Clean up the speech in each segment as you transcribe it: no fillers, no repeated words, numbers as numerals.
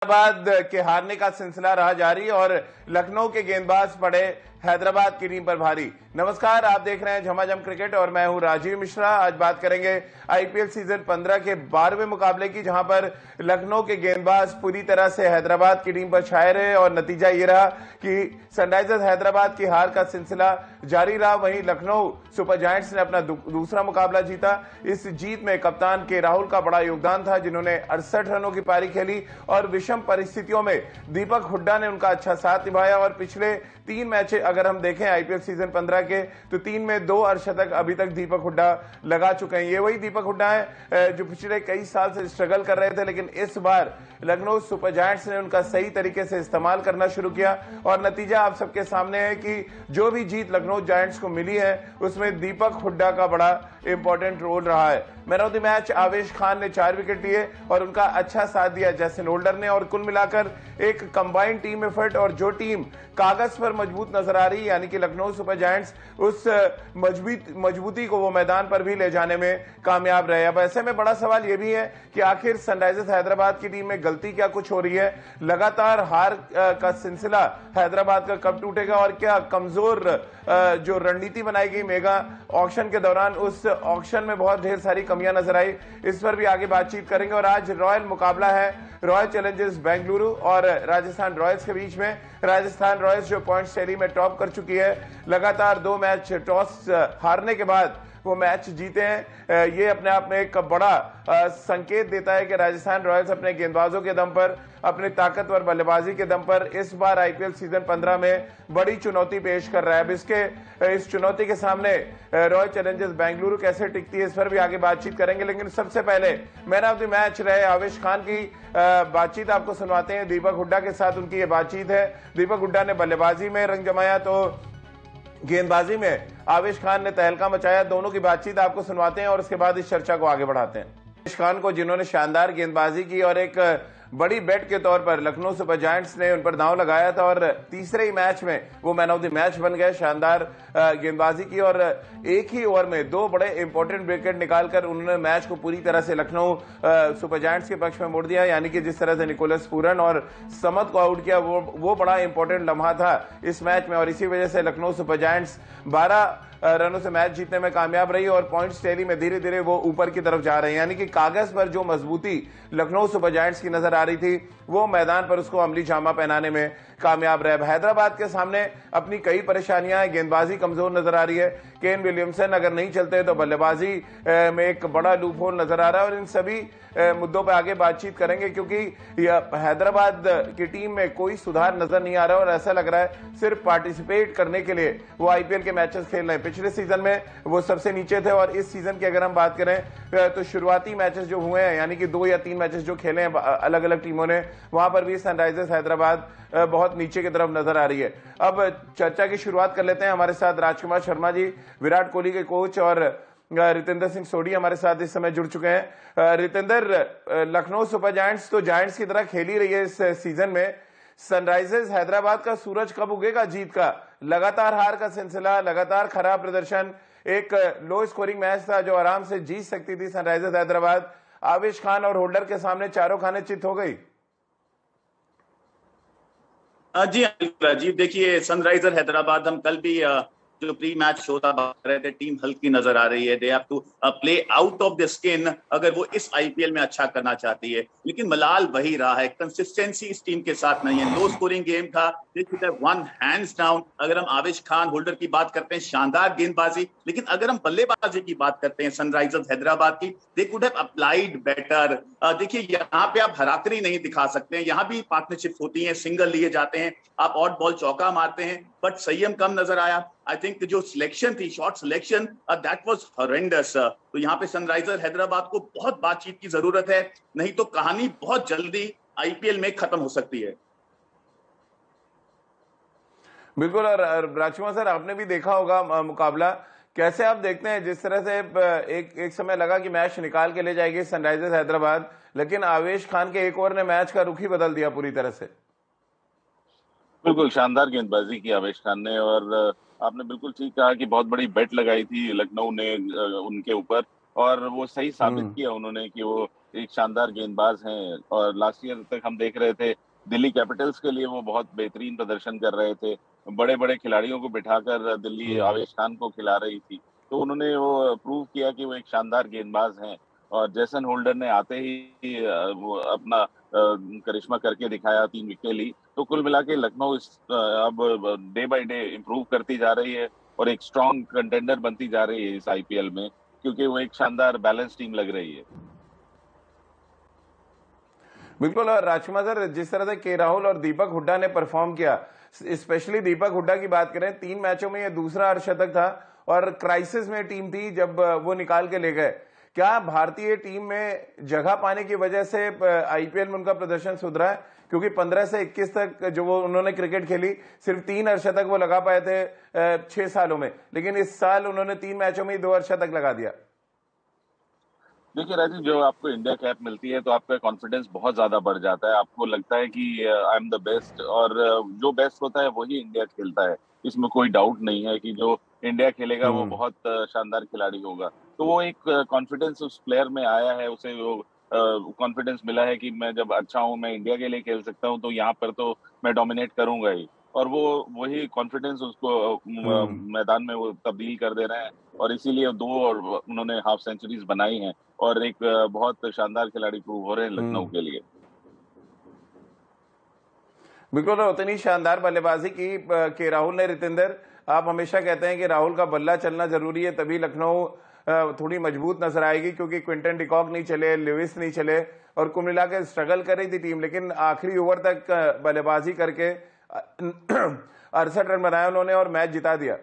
हैदराबाद के हारने का सिलसिला रहा जारी और लखनऊ के गेंदबाज पड़े हैदराबाद की टीम पर भारी। नमस्कार, आप देख रहे हैं झमाझम क्रिकेट और मैं हूं राजीव मिश्रा। आज बात करेंगे आईपीएल सीजन 15 के 12वें मुकाबले की, जहां पर लखनऊ के गेंदबाज पूरी तरह से हैदराबाद की टीम पर छाए रहे और नतीजा ये रहा कि सनराइजर्स हैदराबाद की हार का सिलसिला जारी रहा। वहीं लखनऊ सुपर जायंट्स ने अपना दूसरा मुकाबला जीता। इस जीत में कप्तान के राहुल का बड़ा योगदान था, जिन्होंने 68 रनों की पारी खेली और विषम परिस्थितियों में दीपक हुड्डा ने उनका अच्छा साथ निभाया। और पिछले 3 मैच अगर हम देखें आईपीएल सीजन 15 के, तो 3 में 2 अर्धशतक अभी तक दीपक हुड्डा लगा चुके हैं। ये वही दीपक हुड्डा है जो पिछले कई साल से स्ट्रगल कर रहे थे, लेकिन इस बार लखनऊ सुपर जायंट्स ने उनका सही तरीके से इस्तेमाल करना शुरू किया और नतीजा आप सबके सामने है कि जो भी जीत लखनऊ जायंट्स को मिली है उसमें दीपक हुड्डा का बड़ा इंपॉर्टेंट रोल रहा है। मैन ऑफ द मैच आवेश खान ने 4 विकेट लिए और उनका अच्छा साथ दिया जैसन होल्डर ने। और कुल मिलाकर एक कंबाइंड टीम एफर्ट, और जो टीम कागज पर मजबूत नजर आ रही यानी कि लखनऊ सुपर जायंट्स, उस मजबूती को वो मैदान पर भी ले जाने में कामयाब रहे। अब ऐसे में बड़ा सवाल यह भी है कि आखिर सनराइजर्स हैदराबाद की टीम में गलती क्या कुछ हो रही है? लगातार हार का सिलसिला हैदराबाद का कब टूटेगा और क्या कमजोर जो रणनीति बनाई गई मेगा ऑक्शन के दौरान, उस ऑक्शन में बहुत ढेर सारी कमियां नजर आई? इस पर भी आगे बातचीत करेंगे। और आज रॉयल मुकाबला है रॉयल चैलेंजर्स बेंगलुरु और राजस्थान रॉयल्स के बीच में। राजस्थान रॉयल्स जो पॉइंट्स टैली में टॉप कर चुकी है, लगातार 2 मैच टॉस हारने के बाद वो मैच जीते हैं। ये अपने आप में एक बड़ा संकेत देता है कि राजस्थान रॉयल्स अपने गेंदबाजों के दम पर, अपने ताकतवर बल्लेबाजी के दम पर इस बार आईपीएल सीजन 15 में बड़ी चुनौती पेश कर रहा है। अब इस चुनौती के सामने रॉयल चैलेंजर्स बेंगलुरु कैसे टिकती है, इस पर भी आगे बातचीत करेंगे। लेकिन सबसे पहले मैन ऑफ द मैच रहे आवेश खान की बातचीत आपको सुनवाते हैं। दीपक हुड्डा के साथ उनकी ये बातचीत है। दीपक हुड्डा ने बल्लेबाजी में रंग जमाया तो गेंदबाजी में आवेश खान ने तहलका मचाया। दोनों की बातचीत आपको सुनवाते हैं और उसके बाद इस चर्चा को आगे बढ़ाते हैं। आवेश खान को, जिन्होंने शानदार गेंदबाजी की और एक बड़ी बेट के तौर पर लखनऊ सुपर जायंट्स ने उन पर दांव लगाया था और तीसरे ही मैच में वो मैन ऑफ द मैच बन गए। शानदार गेंदबाजी की और एक ही ओवर में 2 बड़े इंपॉर्टेंट विकेट निकालकर उन्होंने मैच को पूरी तरह से लखनऊ सुपर जायंट्स के पक्ष में मोड़ दिया। यानी कि जिस तरह से निकोलस पूरन और समत को आउट किया, वो बड़ा इंपॉर्टेंट लम्हा था इस मैच में। और इसी वजह से लखनऊ सुपर जायंट्स 12 रनों से मैच जीतने में कामयाब रही और पॉइंट्स टैली में धीरे धीरे वो ऊपर की तरफ जा रहे हैं। यानी कि कागज पर जो मजबूती लखनऊ सुपर जायंट्स की नजर आ रही थी, वो मैदान पर उसको अमली जामा पहनाने में कामयाब रहे। हैदराबाद के सामने अपनी कई परेशानियां हैं, गेंदबाजी कमजोर नजर आ रही है। केन विलियमसन अगर नहीं चलते तो बल्लेबाजी में एक बड़ा लूप होल नजर आ रहा है। और इन सभी मुद्दों पर आगे बातचीत करेंगे, क्योंकि हैदराबाद की टीम में कोई सुधार नजर नहीं आ रहा और ऐसा लग रहा है सिर्फ पार्टिसिपेट करने के लिए वो आईपीएल के मैचेस खेल रहे हैं। पिछले सीजन में वो सबसे नीचे थे और इस सीजन की अगर हम बात करें तो शुरुआती मैचेस जो हुए हैं, यानी कि 2 या 3 मैचेस जो खेले हैं अलग अलग टीमों ने, वहां पर भी सनराइजर्स हैदराबाद बहुत नीचे की तरफ नजर आ रही है। अब चर्चा की शुरुआत कर लेते हैं। हमारे साथ राजकुमार शर्मा जी, विराट कोहली के कोच, और रितेंद्र सिंह सोढ़ी हमारे साथ इस समय जुड़ चुके हैं। रितेंद्र, लखनऊ सुपर जायंट्स तो जायंट्स की तरह खेल ही रही है इस सीजन में। सनराइजर्स हैदराबाद का सूरज कब उगेगा जीत का? लगातार हार का सिलसिला, लगातार खराब प्रदर्शन, एक लो स्कोरिंग मैच था जो आराम से जीत सकती थी सनराइजर्स हैदराबाद। आवेश खान और होल्डर के सामने चारों खाने चित हो गई। जी राजीव, देखिए सनराइजर हैदराबाद, हम कल भी जो प्री मैच शो था बात कर रहे थे, टीम हल्की नजर आ रही है। They have to play out of the skin अगर वो इस आईपीएल में अच्छा करना चाहती है। लेकिन मलाल वही रहा है, कंसिस्टेंसी इस टीम के साथ नहीं है। लो स्कोरिंग गेम था, they should have one hands down. अगर हम आवेश खान होल्डर की बात करते हैं, शानदार गेंदबाजी। लेकिन अगर हम बल्लेबाजी की बात करते हैं सनराइजर्स हैदराबाद की, they could have applied better. देखिए यहाँ पे आप हरातरी नहीं दिखा सकते हैं, यहाँ भी पार्टनरशिप होती है, सिंगल लिए जाते हैं, आप ऑट बॉल चौका मारते हैं, बट संयम कम नजर आया। आई थिंक जो सिलेक्शन थी, shot selection, that was horrendous. तो यहाँ पे सनराइजर हैदराबाद को बहुत बातचीत की जरूरत है, नहीं तो कहानी बहुत जल्दी आईपीएल में खत्म हो सकती है। बिल्कुल। और राजकुमार सर, आपने भी देखा होगा मुकाबला, कैसे आप देखते हैं जिस तरह से एक समय लगा कि मैच निकाल के ले जाएगी सनराइजर्स हैदराबाद, लेकिन आवेश खान के एक ओवर ने मैच का रुख ही बदल दिया पूरी तरह से। बिल्कुल शानदार गेंदबाजी की आवेश खान ने, और आपने बिल्कुल ठीक कहा कि बहुत बड़ी बेट लगाई थी लखनऊ ने उनके ऊपर, और वो सही साबित किया उन्होंने कि वो एक शानदार गेंदबाज हैं। और लास्ट ईयर तक हम देख रहे थे दिल्ली कैपिटल्स के लिए वो बहुत बेहतरीन प्रदर्शन कर रहे थे, बड़े बड़े खिलाड़ियों को बिठाकर दिल्ली आवेश खान को खिला रही थी। तो उन्होंने वो प्रूव किया कि वो एक शानदार गेंदबाज हैं। और जेसन होल्डर ने आते ही वो अपना करिश्मा करके दिखाया, 3 विकेट ली। तो कुल मिला के लखनऊ अब डे बाय डे इम्प्रूव करती जा रही है और एक स्ट्रॉन्ग कंटेंडर बनती जा रही है इस आईपीएल में, क्योंकि वो एक शानदार बैलेंस टीम लग रही है। बिल्कुल। और राजकुमार सर, जिस तरह से के राहुल और दीपक हुड्डा ने परफॉर्म किया, स्पेशली दीपक हुड्डा की बात करें, 3 मैचों में ये दूसरा अर्धशतक था और क्राइसिस में टीम थी जब वो निकाल के ले गए। क्या भारतीय टीम में जगह पाने की वजह से आईपीएल में उनका प्रदर्शन सुधरा है? क्योंकि 15 से 21 तक जो वो उन्होंने क्रिकेट खेली, सिर्फ 3 अर्धशतक वो लगा पाए थे 6 सालों में, लेकिन इस साल उन्होंने 3 मैचों में ही 2 अर्धशतक लगा दिया। देखिए राजीव, जो आपको इंडिया कैप मिलती है तो आपका कॉन्फिडेंस बहुत ज्यादा बढ़ जाता है। आपको लगता है कि आई एम द बेस्ट, और जो बेस्ट होता है वही इंडिया खेलता है। इसमें कोई डाउट नहीं है कि जो इंडिया खेलेगा वो बहुत शानदार खिलाड़ी होगा। तो वो एक कॉन्फिडेंस उस प्लेयर में आया है, उसे वो कॉन्फिडेंस मिला है कि मैं जब अच्छा हूँ, मैं इंडिया के लिए खेल सकता हूँ, तो यहाँ पर तो मैं डोमिनेट करूंगा ही। और वो वही कॉन्फिडेंस उसको मैदान में वो तब्दील कर दे रहे हैं, और इसीलिए 2 और उन्होंने हाफ सेंचुरीज बनाई हैं और एक बहुत शानदार खिलाड़ी प्रूव हो रहे हैं लखनऊ के लिए। बिल्कुल। उतनी शानदार बल्लेबाजी की के राहुल ने। रितेंद्र, आप हमेशा कहते हैं कि राहुल का बल्ला चलना जरूरी है, तभी लखनऊ थोड़ी मजबूत नजर आएगी, क्योंकि क्विंटन डिकॉक नहीं चले, लुइस नहीं चले और कुल मिला के स्ट्रगल कर रही थी टीम, लेकिन आखिरी ओवर तक बल्लेबाजी करके 68 रन बनाए उन्होंने और मैच जिता दिया।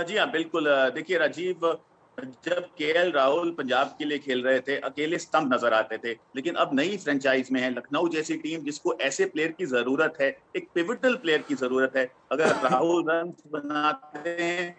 जी हाँ, बिल्कुल। देखिए राजीव, जब केएल राहुल पंजाब के लिए खेल रहे थे, अकेले स्तंभ नजर आते थे, लेकिन अब नई फ्रेंचाइज में है लखनऊ जैसी टीम, जिसको ऐसे प्लेयर की जरूरत है, एक पिवटल प्लेयर की जरूरत है। अगर राहुल रन बनाते हैं,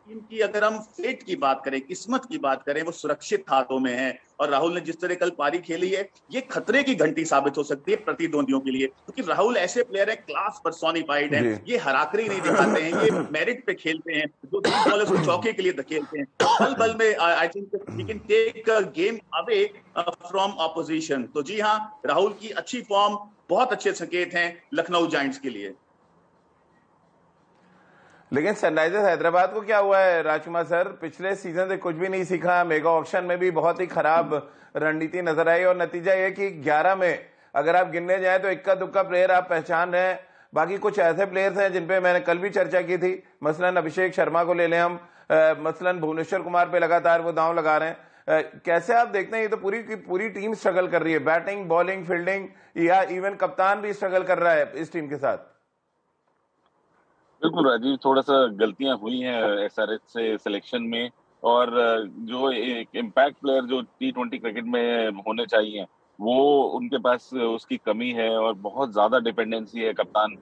टीम की अगर हम फेट की बात करें, किस्मत की बात करें, वो सुरक्षित हाथों में है। और राहुल ने जिस तरह कल पारी खेली है, ये खतरे की घंटी साबित हो सकती है प्रतिद्वंदियों के लिए, क्योंकि राहुल ऐसे प्लेयर है, क्लास पर्सोनिफाइड है। ये हराकरी नहीं दिखाते हैं, ये मेरिट पे खेलते हैं, जो 3 बॉलर्स को चौके के लिए धकेलते हैं। बल बल में I think he can take game away from opposition. तो जी हाँ, राहुल की अच्छी फॉर्म बहुत अच्छे संकेत हैं लखनऊ जायंट्स के लिए। लेकिन सनराइजर्स हैदराबाद को क्या हुआ है राजकुमार सर? पिछले सीजन से कुछ भी नहीं सीखा, मेगा ऑक्शन में भी बहुत ही खराब रणनीति नजर आई और नतीजा यह कि 11 में अगर आप गिनने जाए तो इक्का दुक्का प्लेयर आप पहचान रहे हैं। बाकी कुछ ऐसे प्लेयर्स हैं जिनपे मैंने कल भी चर्चा की थी, मसलन अभिषेक शर्मा को ले लें हम, मसलन भुवनेश्वर कुमार पे लगातार वो दांव लगा रहे हैं। कैसे आप देखते हैं? ये तो पूरी की पूरी टीम स्ट्रगल कर रही है, बैटिंग, बॉलिंग, फील्डिंग, या इवन कप्तान भी स्ट्रगल कर रहा है इस टीम के साथ। बिल्कुल राजीव, थोड़ा सा गलतियां हुई हैं एसआरएच से सिलेक्शन में, और जो एक इम्पैक्ट प्लेयर जो टी20 क्रिकेट में होने चाहिए वो उनके पास उसकी कमी है, और बहुत ज्यादा डिपेंडेंसी है कप्तान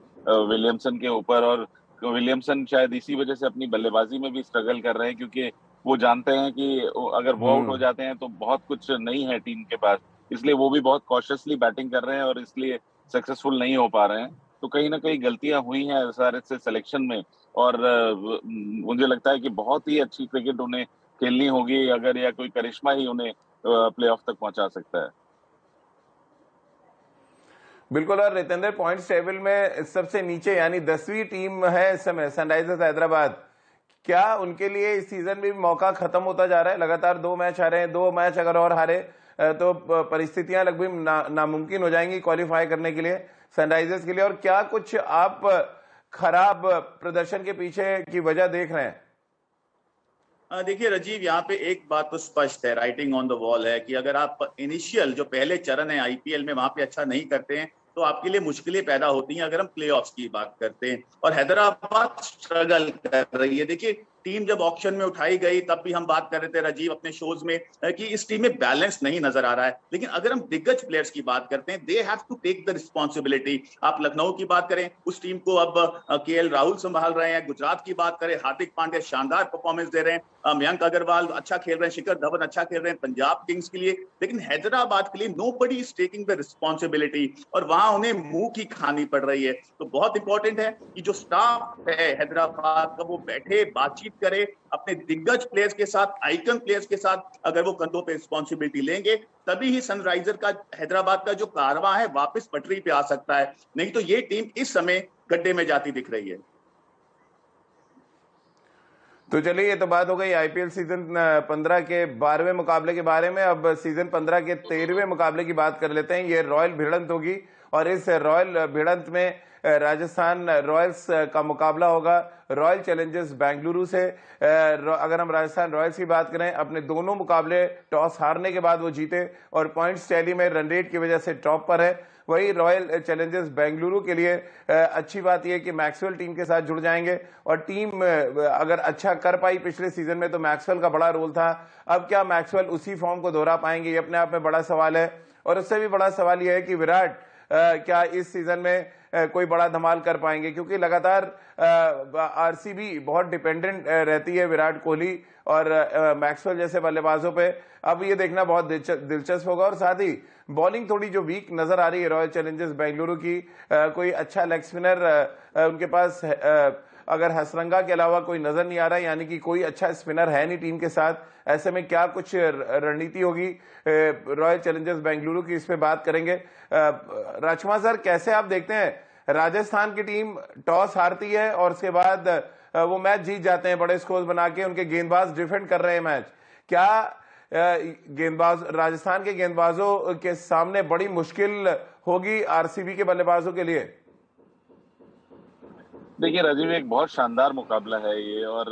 विलियमसन के ऊपर। और विलियमसन शायद इसी वजह से अपनी बल्लेबाजी में भी स्ट्रगल कर रहे हैं, क्योंकि वो जानते हैं कि अगर वो आउट हो जाते हैं तो बहुत कुछ नहीं है टीम के पास, इसलिए वो भी बहुत कॉशियसली बैटिंग कर रहे हैं और इसलिए सक्सेसफुल नहीं हो पा रहे हैं। तो कहीं ना कहीं गलतियां हुई हैं एसआरएच से सिलेक्शन में, और मुझे लगता है कि बहुत ही अच्छी क्रिकेट उन्हें खेलनी होगी अगर, या कोई करिश्मा ही उन्हें प्लेऑफ तक पहुंचा सकता है। बिल्कुल। और रितेंद्र, पॉइंट्स टेबल में सबसे नीचे यानी 10वीं टीम है इस समय सनराइजर्स हैदराबाद। क्या उनके लिए इस सीजन में भी मौका खत्म होता जा रहा है? लगातार 2 मैच हारे हैं, 2 मैच अगर और हारे तो परिस्थितियां लगभग नामुमकिन हो जाएंगी क्वालिफाई करने के लिए सनराइजर्स के लिए। और क्या कुछ आप खराब प्रदर्शन के पीछे की वजह देख रहे हैं? देखिए राजीव, यहाँ पे एक बात तो स्पष्ट है, राइटिंग ऑन द वॉल है, कि अगर आप इनिशियल जो पहले चरण है आईपीएल में वहां पे अच्छा नहीं करते हैं तो आपके लिए मुश्किलें पैदा होती हैं अगर हम प्लेऑफ्स की बात करते हैं। और हैदराबाद स्ट्रगल कर रही है। देखिए, टीम जब ऑक्शन में उठाई गई तब भी हम बात कर रहे थे राजीव अपने शोज में कि इस टीम में बैलेंस नहीं नजर आ रहा है, लेकिन अगर हम दिग्गज प्लेयर्स की बात करते हैं, they have to take the responsibility. आप लखनऊ की बात करें, उस टीम को अब केएल राहुल संभाल रहे हैं। गुजरात की बात करें, हार्दिक पांड्या शानदार परफॉर्मेंस दे रहे हैं। मयंक अग्रवाल अच्छा खेल रहे हैं, शिखर धवन अच्छा खेल रहे हैं पंजाब किंग्स के लिए, लेकिन हैदराबाद के लिए nobody is taking the responsibility और वहां उन्हें मुंह की खानी पड़ रही है। तो बहुत इंपॉर्टेंट है कि जो स्टाफ है हैदराबाद का वो बैठे, बातचीत करे अपने दिग्गज प्लेयर्स के साथ, आइकन प्लेयर्स के साथ। अगर वो कंधों पे रिस्पॉन्सिबिलिटी लेंगे तभी ही सनराइजर का, हैदराबाद का जो कारवां है वापस पटरी पे आ सकता है, नहीं तो ये टीम इस समय गड्ढे में जाती दिख रही है। तो चलिए, ये तो बात हो गई आईपीएल सीजन 15 के 12वें मुकाबले के बारे में। अब सीजन 15 के 13वें मुकाबले की बात कर लेते हैं। ये रॉयल भिड़ंत होगी और इस रॉयल भिड़ंत में राजस्थान रॉयल्स का मुकाबला होगा रॉयल चैलेंजर्स बेंगलुरु से। अगर हम राजस्थान रॉयल्स की बात करें, अपने दोनों मुकाबले टॉस हारने के बाद वो जीते और पॉइंट्स टैली में रन रेट की वजह से टॉप पर है। वही रॉयल चैलेंजर्स बेंगलुरु के लिए अच्छी बात यह है कि मैक्सवेल टीम के साथ जुड़ जाएंगे और टीम अगर अच्छा कर पाई पिछले सीजन में तो मैक्सवेल का बड़ा रोल था। अब क्या मैक्सवेल उसी फॉर्म को दोहरा पाएंगे, ये अपने आप में बड़ा सवाल है। और उससे भी बड़ा सवाल यह है कि विराट क्या इस सीजन में कोई बड़ा धमाल कर पाएंगे, क्योंकि लगातार आरसीबी बहुत डिपेंडेंट रहती है विराट कोहली और मैक्सवेल जैसे बल्लेबाजों पे। अब ये देखना बहुत दिलचस्प होगा। और साथ ही बॉलिंग थोड़ी जो वीक नजर आ रही है रॉयल चैलेंजर्स बेंगलुरु की, कोई अच्छा लेग स्पिनर उनके पास अगर हसरंगा के अलावा कोई नजर नहीं आ रहा है, यानी कि कोई अच्छा स्पिनर है नहीं टीम के साथ। ऐसे में क्या कुछ रणनीति होगी रॉयल चैलेंजर्स बेंगलुरु की, इस पे बात करेंगे। राजकुमार सर, कैसे आप देखते हैं राजस्थान की टीम टॉस हारती है और उसके बाद वो मैच जीत जाते हैं बड़े स्कोर बना के, उनके गेंदबाज डिफेंड कर रहे हैं मैच, क्या गेंदबाज राजस्थान के गेंदबाजों के सामने बड़ी मुश्किल होगी आरसीबी के बल्लेबाजों के लिए? देखिए राजीव, एक बहुत शानदार मुकाबला है ये, और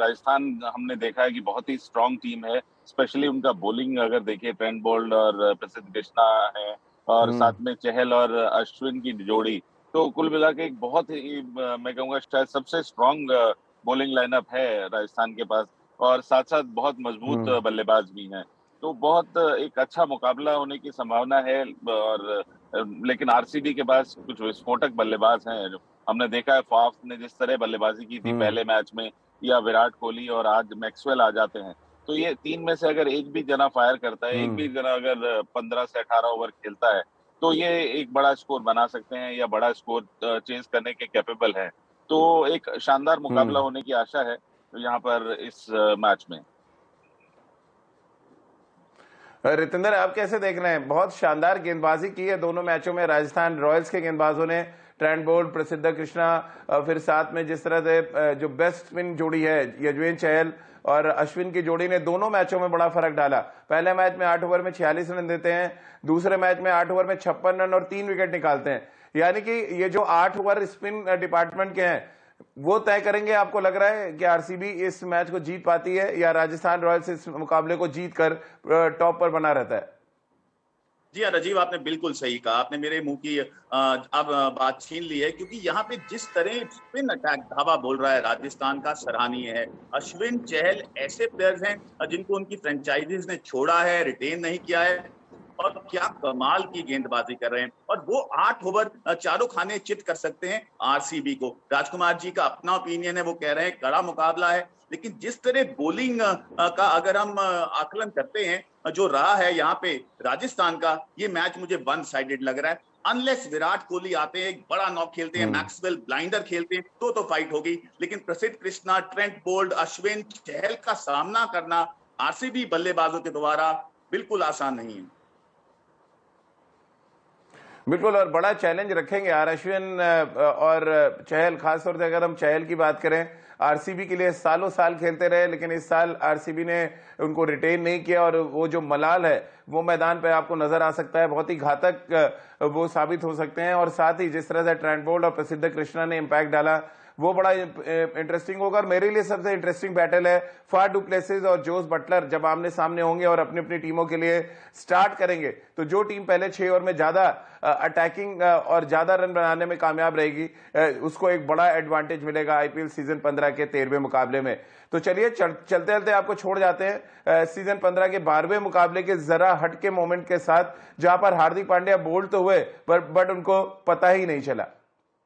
राजस्थान हमने देखा है कि बहुत ही स्ट्रांग टीम है। स्पेशली उनका बॉलिंग अगर देखिए, ट्रेंट बोल्ट और प्रसिद्ध कृष्णा है और साथ में चहल और अश्विन की जोड़ी, तो कुल मिला के एक बहुत ही मैं कहूँगा शायद सबसे स्ट्रांग बॉलिंग लाइनअप है राजस्थान के पास, और साथ साथ बहुत मजबूत बल्लेबाज भी हैं। तो बहुत एक अच्छा मुकाबला होने की संभावना है। और लेकिन आरसीबी के पास कुछ विस्फोटक बल्लेबाज हैं। हमने देखा है फाफ ने जिस तरह बल्लेबाजी की थी पहले मैच में, या विराट कोहली, और आज मैक्सवेल आ जाते हैं। तो ये तीन में से अगर एक भी जना फायर करता है, एक भी जना अगर 15 से 18 ओवर खेलता है, तो ये एक बड़ा स्कोर बना सकते हैं या बड़ा स्कोर चेज करने के कैपेबल है। तो एक शानदार मुकाबला होने की आशा है यहाँ पर इस मैच में। रितेंद्र, आप कैसे देख रहे हैं? बहुत शानदार गेंदबाजी की है दोनों मैचों में राजस्थान रॉयल्स के गेंदबाजों ने। ट्रेंट बोल्ट, प्रसिद्ध कृष्णा, फिर साथ में जिस तरह से जो बेस्ट स्पिन जोड़ी है यजुवेंद्र चहल और अश्विन की जोड़ी ने दोनों मैचों में बड़ा फर्क डाला। पहले मैच में 8 ओवर में 46 रन देते हैं, दूसरे मैच में 8 ओवर में 56 रन और 3 विकेट निकालते हैं। यानी कि ये जो 8 ओवर स्पिन डिपार्टमेंट के हैं वो तय करेंगे। आपको लग रहा है कि आरसीबी इस मैच को जीत पाती है या राजस्थान रॉयल्स इस मुकाबले को जीत कर टॉप पर बना रहता है? जी हाँ राजीव, आपने बिल्कुल सही कहा। आपने मेरे मुंह की अब बात छीन ली है, क्योंकि यहाँ पे जिस तरह स्पिन अटैक धावा बोल रहा है राजस्थान का, सराहनीय है। अश्विन, चहल ऐसे प्लेयर्स हैं जिनको उनकी फ्रेंचाइजीज ने छोड़ा है, रिटेन नहीं किया है, और क्या कमाल की गेंदबाजी कर रहे हैं। और वो 8 ओवर चारों खाने चित कर सकते हैं आरसीबी को। राजकुमार जी का अपना ओपिनियन है, वो कह रहे हैं कड़ा मुकाबला है, लेकिन जिस तरह बॉलिंग का अगर हम आकलन करते हैं जो रहा है यहाँ पे राजस्थान का, ये मैच मुझे वन साइडेड लग रहा है। अनलेस विराट कोहली आते हैं, एक बड़ा नॉक खेलते हैं, मैक्सवेल ब्लाइंडर खेलते हैं, तो फाइट होगी। लेकिन प्रसिद्ध कृष्णा, ट्रेंट बोल्ट, अश्विन, चहल का सामना करना आरसीबी बल्लेबाजों के द्वारा बिल्कुल आसान नहीं है। बिल्कुल, और बड़ा चैलेंज रखेंगे यार अश्विन और चहल। खासतौर से अगर हम चहल की बात करें, आरसीबी के लिए सालों साल खेलते रहे, लेकिन इस साल आरसीबी ने उनको रिटेन नहीं किया और वो जो मलाल है वो मैदान पे आपको नजर आ सकता है। बहुत ही घातक वो साबित हो सकते हैं। और साथ ही जिस तरह से ट्रेंट बोल्ट और प्रसिद्ध कृष्णा ने इम्पैक्ट डाला, वो बड़ा इंटरेस्टिंग होगा। और मेरे लिए सबसे इंटरेस्टिंग बैटल है फाफ डु प्लेसिस और जोस बटलर जब आमने सामने होंगे और अपनी अपनी टीमों के लिए स्टार्ट करेंगे। तो जो टीम पहले 6 ओवर में ज्यादा अटैकिंग और ज्यादा रन बनाने में कामयाब रहेगी, उसको एक बड़ा एडवांटेज मिलेगा आईपीएल सीजन 15 के 13वें मुकाबले में। तो चलिए चलते चलते आपको छोड़ जाते हैं सीजन 15 के 12वें मुकाबले के जरा हटके मोमेंट के साथ, जहां पर हार्दिक पांड्या बोल्ड तो हुए बट उनको पता ही नहीं चला।